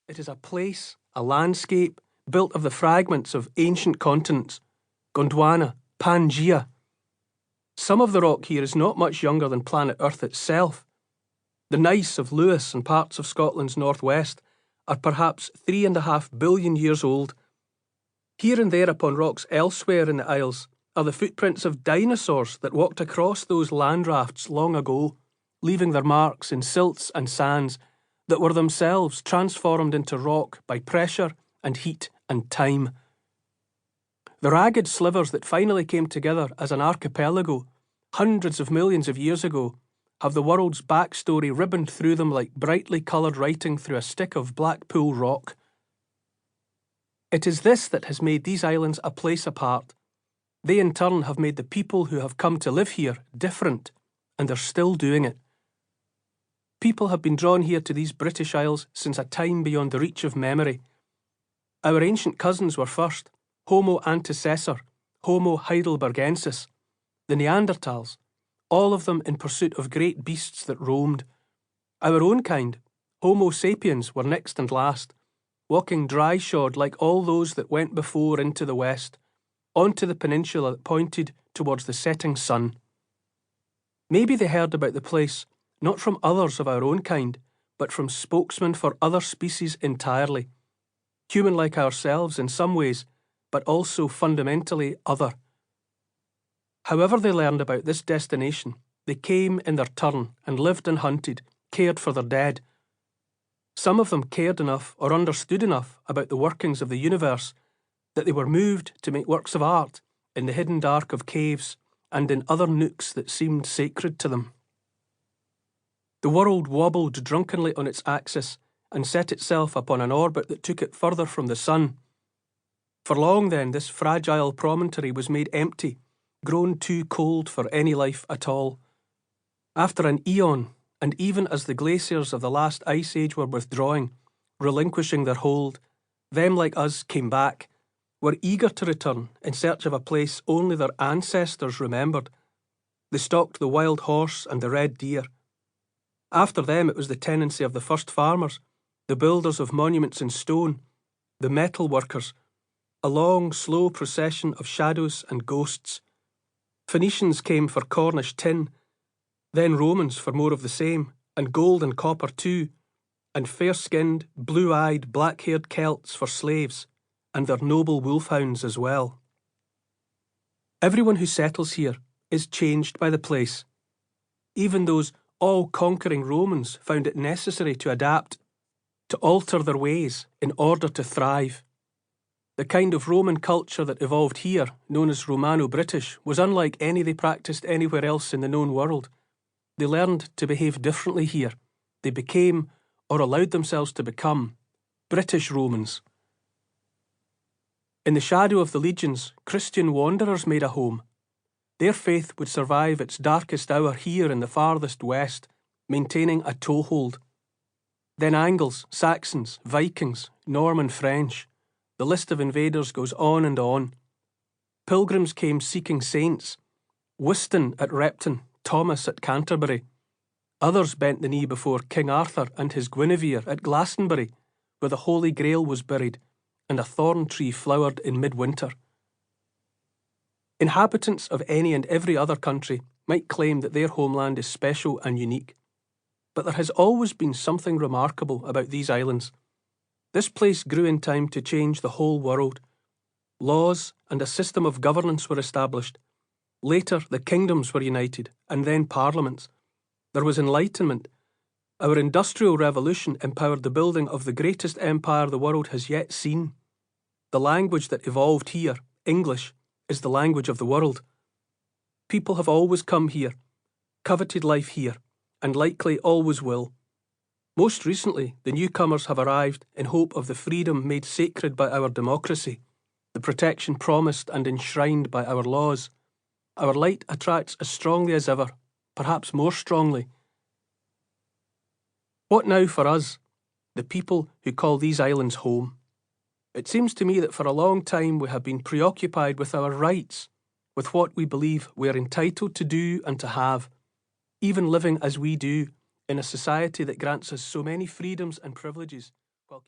It is a place, a landscape, built of the fragments of ancient continents, Gondwana, Pangaea. Some of the rock here is not much younger than planet Earth itself. The gneiss of Lewis and parts of Scotland's northwest are perhaps 3.5 billion years old. Here and there upon rocks elsewhere in the Isles are the footprints of dinosaurs that walked across those land rafts long ago, leaving their marks in silts and sands that were themselves transformed into rock by pressure and heat and time. The ragged slivers that finally came together as an archipelago hundreds of millions of years ago have the world's backstory ribboned through them like brightly coloured writing through a stick of Blackpool rock. It is this that has made these islands a place apart. They in turn have made the people who have come to live here different, and they're still doing it. People have been drawn here to these British Isles since a time beyond the reach of memory. Our ancient cousins were first, Homo antecessor, Homo heidelbergensis, the Neanderthals, all of them in pursuit of great beasts that roamed. Our own kind, Homo sapiens, were next and last, walking dry-shod like all those that went before into the west, onto the peninsula that pointed towards the setting sun. Maybe they heard about the place not from others of our own kind, but from spokesmen for other species entirely, human like ourselves in some ways, but also fundamentally other. However they learned about this destination, they came in their turn and lived and hunted, cared for their dead. Some of them cared enough or understood enough about the workings of the universe that they were moved to make works of art in the hidden dark of caves and in other nooks that seemed sacred to them. The world wobbled drunkenly on its axis and set itself upon an orbit that took it further from the sun. For long then, this fragile promontory was made empty, grown too cold for any life at all. After an eon, and even as the glaciers of the last ice age were withdrawing, relinquishing their hold, them like us came back, were eager to return in search of a place only their ancestors remembered. They stalked the wild horse and the red deer. After them it was the tenancy of the first farmers, the builders of monuments in stone, the metal workers, a long, slow procession of shadows and ghosts. Phoenicians came for Cornish tin, then Romans for more of the same, and gold and copper too, and fair-skinned, blue-eyed, black-haired Celts for slaves, and their noble wolfhounds as well. Everyone who settles here is changed by the place. Even those all-conquering Romans found it necessary to adapt, to alter their ways in order to thrive. The kind of Roman culture that evolved here, known as Romano-British, was unlike any they practiced anywhere else in the known world. They learned to behave differently here. They became, or allowed themselves to become, British Romans. In the shadow of the legions, Christian wanderers made a home. Their faith would survive its darkest hour here in the farthest west, maintaining a toehold. Then Angles, Saxons, Vikings, Norman French. The list of invaders goes on and on. Pilgrims came seeking saints. Wystan at Repton, Thomas at Canterbury. Others bent the knee before King Arthur and his Guinevere at Glastonbury, where the Holy Grail was buried, and a thorn tree flowered in midwinter. Inhabitants of any and every other country might claim that their homeland is special and unique, but there has always been something remarkable about these islands. This place grew in time to change the whole world. Laws and a system of governance were established. Later, the kingdoms were united, and then parliaments. There was enlightenment. Our industrial revolution empowered the building of the greatest empire the world has yet seen. The language that evolved here, English, is the language of the world. People have always come here, coveted life here, and likely always will. Most recently, the newcomers have arrived in hope of the freedom made sacred by our democracy, the protection promised and enshrined by our laws. Our light attracts as strongly as ever, perhaps more strongly. What now for us, the people who call these islands home? It seems to me that for a long time we have been preoccupied with our rights, with what we believe we are entitled to do and to have, even living as we do in a society that grants us so many freedoms and privileges while keeping